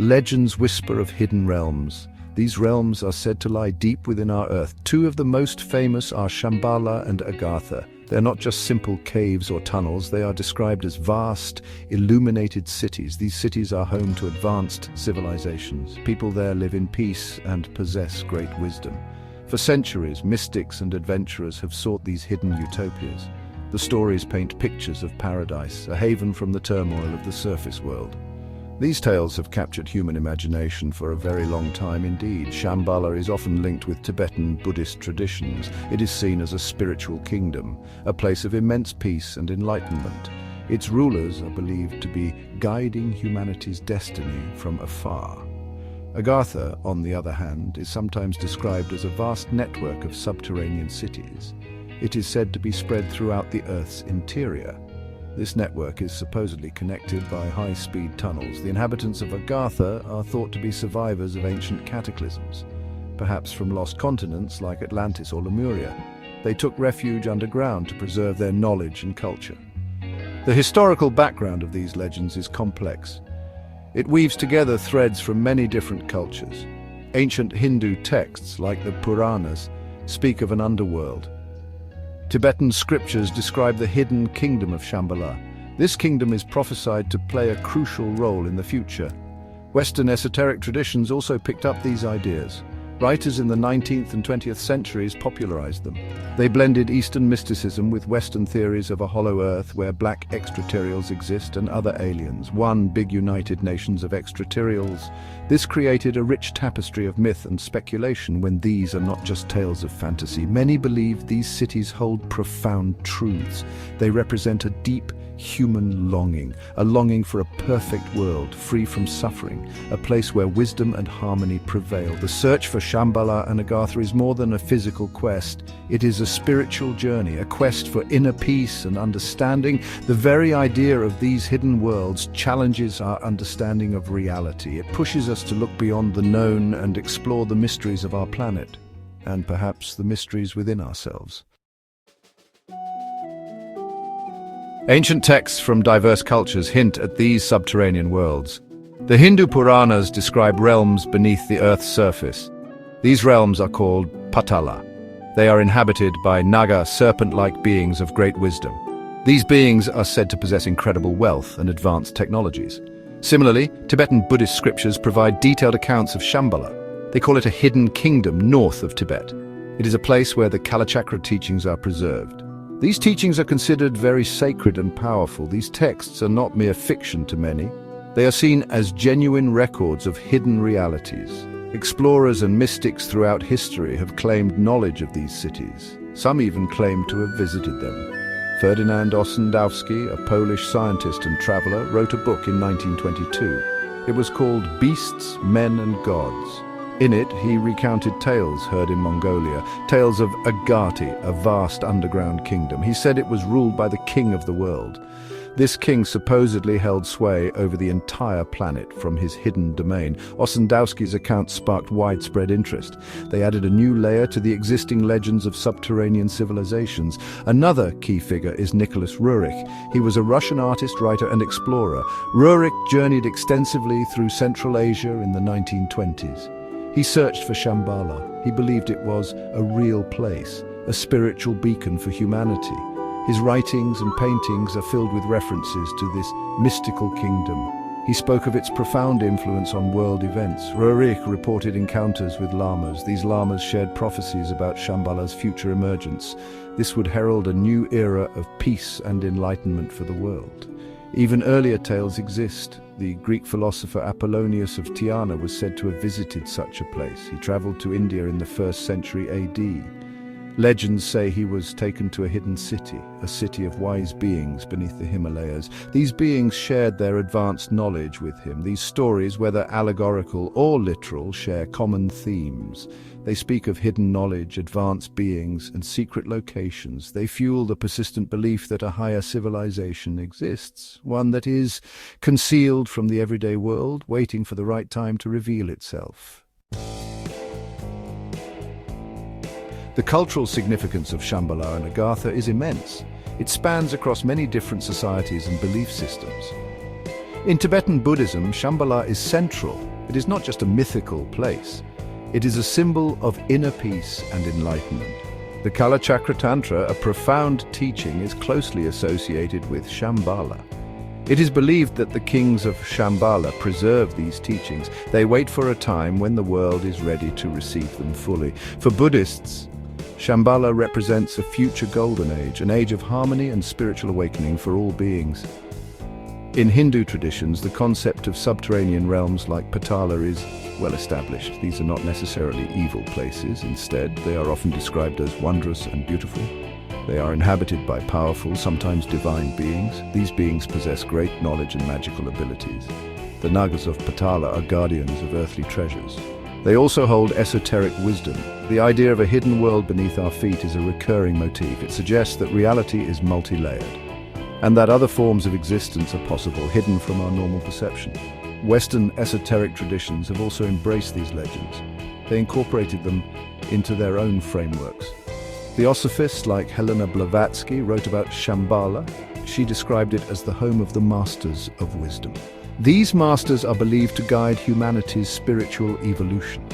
Legends whisper of hidden realms. These realms are said to lie deep within our earth. Two of the most famous are Shamballah and Agartha. They're not just simple caves or tunnels, they are described as vast, illuminated cities. These cities are home to advanced civilizations. People there live in peace and possess great wisdom. For centuries, mystics and adventurers have sought these hidden utopias. The stories paint pictures of paradise, a haven from the turmoil of the surface world. These tales have captured human imagination for a very long time indeed. Shambhala is often linked with Tibetan Buddhist traditions. It is seen as a spiritual kingdom, a place of immense peace and enlightenment. Its rulers are believed to be guiding humanity's destiny from afar. Agartha, on the other hand, is sometimes described as a vast network of subterranean cities. It is said to be spread throughout the Earth's interior. This network is supposedly connected by high-speed tunnels. The inhabitants of Agartha are thought to be survivors of ancient cataclysms, perhaps from lost continents like Atlantis or Lemuria. They took refuge underground to preserve their knowledge and culture. The historical background of these legends is complex. It weaves together threads from many different cultures. Ancient Hindu texts, like the Puranas, speak of an underworld. Tibetan scriptures describe the hidden kingdom of Shambhala. This kingdom is prophesied to play a crucial role in the future. Western esoteric traditions also picked up these ideas. Writers in the 19th and 20th centuries popularized them. They blended Eastern mysticism with Western theories of a hollow earth where black extraterrestrials exist and other aliens, one big united nations of extraterrestrials. This created a rich tapestry of myth and speculation when these are not just tales of fantasy. Many believe these cities hold profound truths. They represent a deep human longing, a longing for a perfect world, free from suffering, a place where wisdom and harmony prevail. The search for Shambhala and Agartha is more than a physical quest. It is a spiritual journey, a quest for inner peace and understanding. The very idea of these hidden worlds challenges our understanding of reality. It pushes us to look beyond the known and explore the mysteries of our planet, and perhaps the mysteries within ourselves. Ancient texts from diverse cultures hint at these subterranean worlds. The Hindu Puranas describe realms beneath the Earth's surface. These realms are called Patala. They are inhabited by Naga, serpent-like beings of great wisdom. These beings are said to possess incredible wealth and advanced technologies. Similarly, Tibetan Buddhist scriptures provide detailed accounts of Shambhala. They call it a hidden kingdom north of Tibet. It is a place where the Kalachakra teachings are preserved. These teachings are considered very sacred and powerful. These texts are not mere fiction to many. They are seen as genuine records of hidden realities. Explorers and mystics throughout history have claimed knowledge of these cities. Some even claim to have visited them. Ferdynand Ossendowski, a Polish scientist and traveler, wrote a book in 1922. It was called Beasts, Men and Gods. In it, he recounted tales heard in Mongolia, tales of Agartha, a vast underground kingdom. He said it was ruled by the king of the world. This king supposedly held sway over the entire planet from his hidden domain. Ossendowski's account sparked widespread interest. They added a new layer to the existing legends of subterranean civilizations. Another key figure is Nicholas Roerich. He was a Russian artist, writer, and explorer. Roerich journeyed extensively through Central Asia in the 1920s. He searched for Shambhala. He believed it was a real place, a spiritual beacon for humanity. His writings and paintings are filled with references to this mystical kingdom. He spoke of its profound influence on world events. Roerich reported encounters with lamas. These lamas shared prophecies about Shambhala's future emergence. This would herald a new era of peace and enlightenment for the world. Even earlier tales exist. The Greek philosopher Apollonius of Tyana was said to have visited such a place. He traveled to India in the 1st century AD. Legends say he was taken to a hidden city, a city of wise beings beneath the Himalayas. These beings shared their advanced knowledge with him. These stories, whether allegorical or literal, share common themes. They speak of hidden knowledge, advanced beings, and secret locations. They fuel the persistent belief that a higher civilization exists, one that is concealed from the everyday world, waiting for the right time to reveal itself. The cultural significance of Shamballah and Agartha is immense. It spans across many different societies and belief systems. In Tibetan Buddhism, Shambhala is central. It is not just a mythical place. It is a symbol of inner peace and enlightenment. The Kalachakra Tantra, a profound teaching, is closely associated with Shambhala. It is believed that the kings of Shambhala preserve these teachings. They wait for a time when the world is ready to receive them fully. For Buddhists, Shambhala represents a future golden age, an age of harmony and spiritual awakening for all beings. In Hindu traditions, the concept of subterranean realms like Patala is well established. These are not necessarily evil places. Instead, they are often described as wondrous and beautiful. They are inhabited by powerful, sometimes divine beings. These beings possess great knowledge and magical abilities. The Nagas of Patala are guardians of earthly treasures. They also hold esoteric wisdom. The idea of a hidden world beneath our feet is a recurring motif. It suggests that reality is multi-layered, and that other forms of existence are possible, hidden from our normal perception. Western esoteric traditions have also embraced these legends. They incorporated them into their own frameworks. Theosophists like Helena Blavatsky wrote about Shambhala. She described it as the home of the masters of wisdom. These masters are believed to guide humanity's spiritual evolution.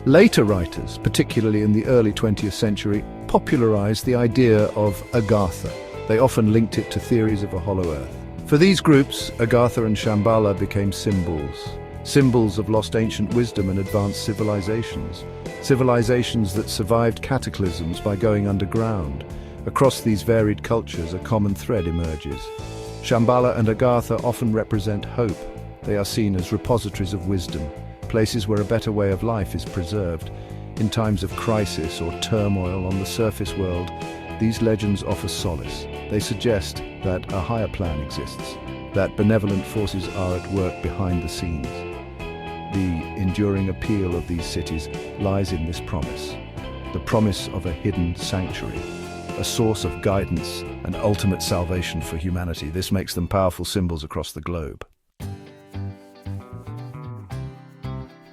Later writers, particularly in the early 20th century, popularized the idea of Agartha. They often linked it to theories of a hollow earth. For these groups, Agartha and Shambhala became symbols of lost ancient wisdom and advanced civilizations that survived cataclysms by going underground. Across these varied cultures, a common thread emerges. Shambhala and Agartha often represent hope. They are seen as repositories of wisdom, places where a better way of life is preserved. In times of crisis or turmoil on the surface world, these legends offer solace. They suggest that a higher plan exists, that benevolent forces are at work behind the scenes. The enduring appeal of these cities lies in this promise, the promise of a hidden sanctuary, a source of guidance and ultimate salvation for humanity. This makes them powerful symbols across the globe.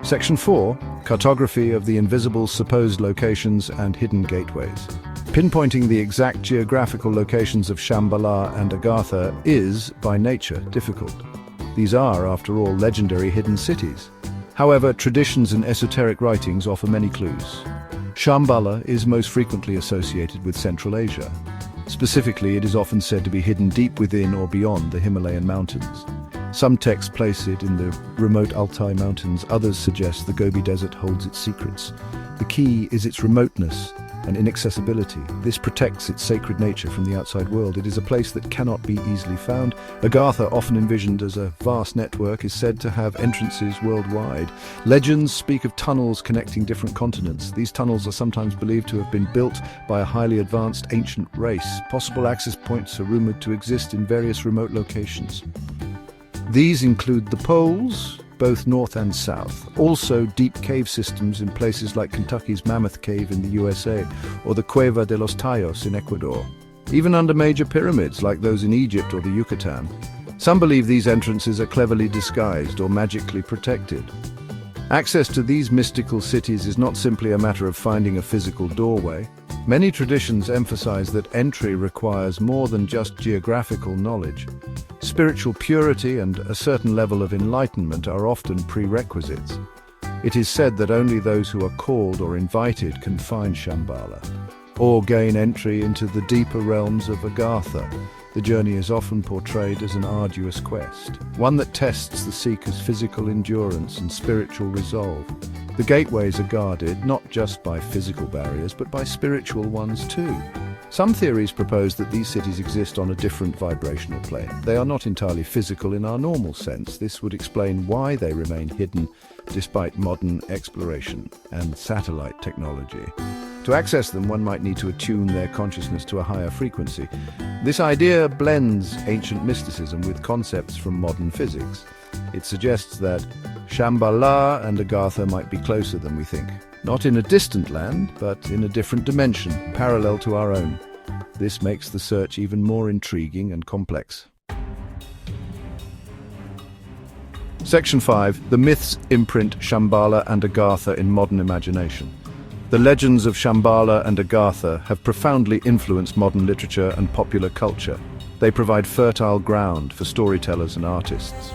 Section 4. Cartography of the invisible supposed locations and hidden gateways. Pinpointing the exact geographical locations of Shambhala and Agartha is, by nature, difficult. These are, after all, legendary hidden cities. However, traditions and esoteric writings offer many clues. Shambhala is most frequently associated with Central Asia. Specifically, it is often said to be hidden deep within or beyond the Himalayan mountains. Some texts place it in the remote Altai Mountains, others suggest the Gobi Desert holds its secrets. The key is its remoteness and inaccessibility. This protects its sacred nature from the outside world. It is a place that cannot be easily found. Agartha, often envisioned as a vast network, is said to have entrances worldwide. Legends speak of tunnels connecting different continents. These tunnels are sometimes believed to have been built by a highly advanced ancient race. Possible access points are rumored to exist in various remote locations. These include the poles, both north and south. Also, deep cave systems in places like Kentucky's Mammoth Cave in the USA or the Cueva de los Tallos in Ecuador. Even under major pyramids like those in Egypt or the Yucatan. Some believe these entrances are cleverly disguised or magically protected. Access to these mystical cities is not simply a matter of finding a physical doorway. Many traditions emphasize that entry requires more than just geographical knowledge. Spiritual purity and a certain level of enlightenment are often prerequisites. It is said that only those who are called or invited can find Shambhala, or gain entry into the deeper realms of Agartha. The journey is often portrayed as an arduous quest, one that tests the seeker's physical endurance and spiritual resolve. The gateways are guarded not just by physical barriers, but by spiritual ones too. Some theories propose that these cities exist on a different vibrational plane. They are not entirely physical in our normal sense. This would explain why they remain hidden despite modern exploration and satellite technology. To access them, one might need to attune their consciousness to a higher frequency. This idea blends ancient mysticism with concepts from modern physics. It suggests that Shambhala and Agartha might be closer than we think. Not in a distant land, but in a different dimension, parallel to our own. This makes the search even more intriguing and complex. Section 5. The myths imprint Shambhala and Agartha in modern imagination. The legends of Shambhala and Agartha have profoundly influenced modern literature and popular culture. They provide fertile ground for storytellers and artists.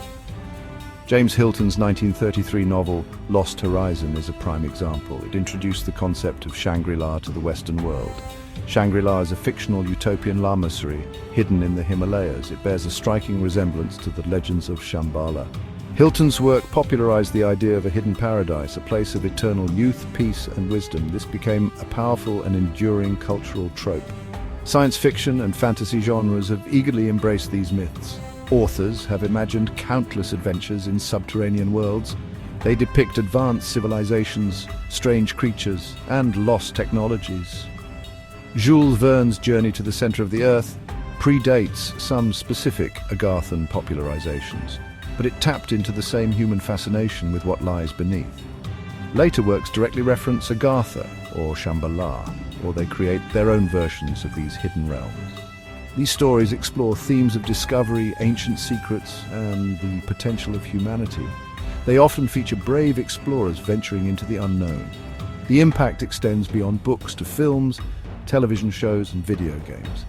James Hilton's 1933 novel, Lost Horizon, is a prime example. It introduced the concept of Shangri-La to the Western world. Shangri-La is a fictional utopian lamasery hidden in the Himalayas. It bears a striking resemblance to the legends of Shambhala. Hilton's work popularized the idea of a hidden paradise, a place of eternal youth, peace, and wisdom. This became a powerful and enduring cultural trope. Science fiction and fantasy genres have eagerly embraced these myths. Authors have imagined countless adventures in subterranean worlds. They depict advanced civilizations, strange creatures, and lost technologies. Jules Verne's journey to the center of the Earth predates some specific Agarthan popularizations, but it tapped into the same human fascination with what lies beneath. Later works directly reference Agartha or Shamballah, or they create their own versions of these hidden realms. These stories explore themes of discovery, ancient secrets, and the potential of humanity. They often feature brave explorers venturing into the unknown. The impact extends beyond books to films, television shows, and video games.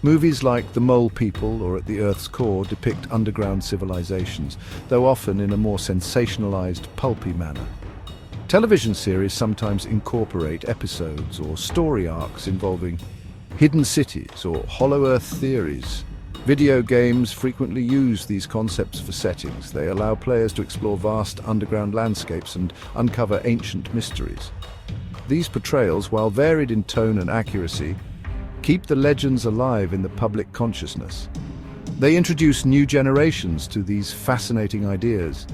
Movies like The Mole People or At the Earth's Core depict underground civilizations, though often in a more sensationalized, pulpy manner. Television series sometimes incorporate episodes or story arcs involving hidden cities or hollow earth theories. Video games frequently use these concepts for settings. They allow players to explore vast underground landscapes and uncover ancient mysteries. These portrayals, while varied in tone and accuracy, keep the legends alive in the public consciousness. They introduce new generations to these fascinating ideas.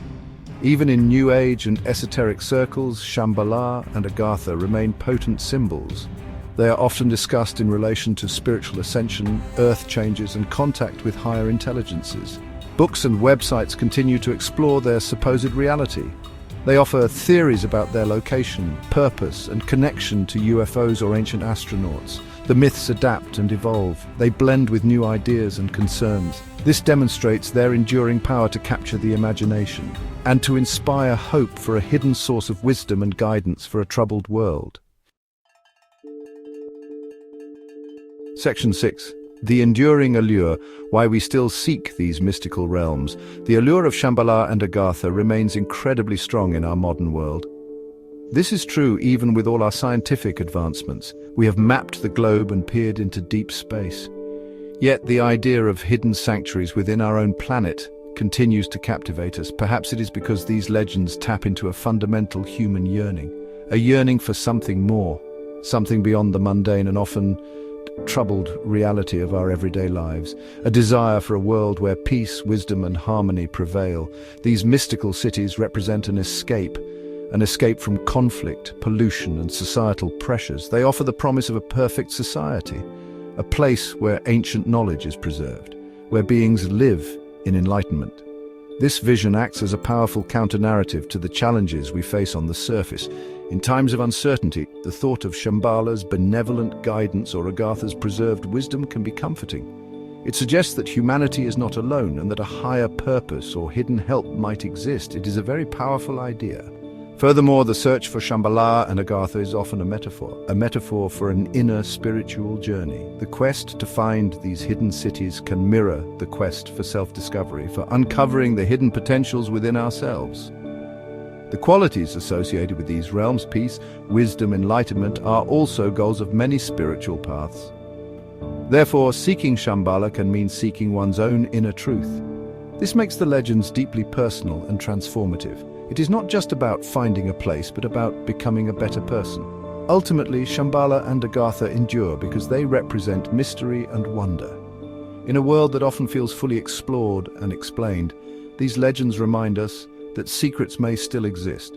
Even in New Age and esoteric circles, Shamballah and Agartha remain potent symbols. They are often discussed in relation to spiritual ascension, earth changes, and contact with higher intelligences. Books and websites continue to explore their supposed reality. They offer theories about their location, purpose, and connection to UFOs or ancient astronauts. The myths adapt and evolve. They blend with new ideas and concerns. This demonstrates their enduring power to capture the imagination and to inspire hope for a hidden source of wisdom and guidance for a troubled world. Section 6. The enduring allure, why we still seek these mystical realms. The allure of Shamballah and Agartha remains incredibly strong in our modern world. This is true even with all our scientific advancements. We have mapped the globe and peered into deep space. Yet the idea of hidden sanctuaries within our own planet continues to captivate us. Perhaps it is because these legends tap into a fundamental human yearning, a yearning for something more, something beyond the mundane and often troubled reality of our everyday lives, a desire for a world where peace, wisdom, and harmony prevail. These mystical cities represent an escape from conflict, pollution, and societal pressures. They offer the promise of a perfect society, a place where ancient knowledge is preserved, where beings live in enlightenment. This vision acts as a powerful counter-narrative to the challenges we face on the surface. In times of uncertainty, the thought of Shambhala's benevolent guidance or Agartha's preserved wisdom can be comforting. It suggests that humanity is not alone and that a higher purpose or hidden help might exist. It is a very powerful idea. Furthermore, the search for Shamballah and Agartha is often a metaphor for an inner spiritual journey. The quest to find these hidden cities can mirror the quest for self-discovery, for uncovering the hidden potentials within ourselves. The qualities associated with these realms, peace, wisdom, enlightenment, are also goals of many spiritual paths. Therefore, seeking Shambhala can mean seeking one's own inner truth. This makes the legends deeply personal and transformative. It is not just about finding a place, but about becoming a better person. Ultimately, Shamballah and Agartha endure because they represent mystery and wonder. In a world that often feels fully explored and explained, these legends remind us that secrets may still exist,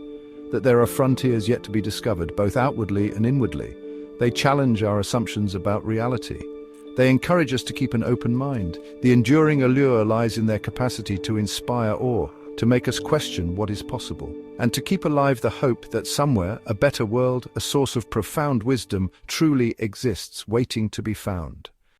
that there are frontiers yet to be discovered, both outwardly and inwardly. They challenge our assumptions about reality. They encourage us to keep an open mind. The enduring allure lies in their capacity to inspire awe, to make us question what is possible, and to keep alive the hope that somewhere a better world, a source of profound wisdom, truly exists, waiting to be found.